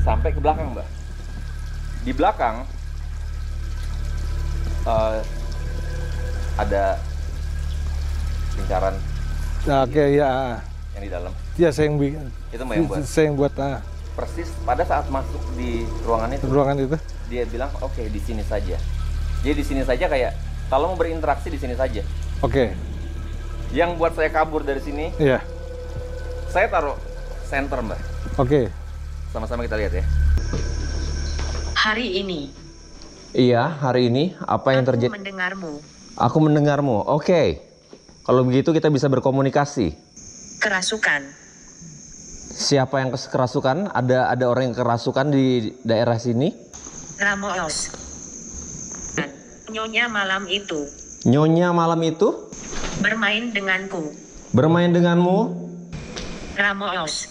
sampai ke belakang, Mbak. Di belakang ada lingkaran Oke, ya. yang di dalam. Ya, saya yang bikin. Itu Mbak yang buat. Saya yang buat Persis pada saat masuk di ruangan itu, dia bilang, oke, di sini saja. Jadi di sini saja, kayak kalau mau berinteraksi di sini saja. Oke. Yang buat saya kabur dari sini, Iya. saya taruh center, Mbak. Oke. Sama-sama kita lihat ya. Hari ini, Iya, hari ini apa yang aku terjadi? mendengarmu. Aku mendengarmu. Oke. Kalau begitu kita bisa berkomunikasi. Kerasukan. Siapa yang kerasukan? Ada orang yang kerasukan di daerah sini? Ramos. Nyonya malam itu Nyonya malam itu bermain denganku. bermain denganmu? Ramos.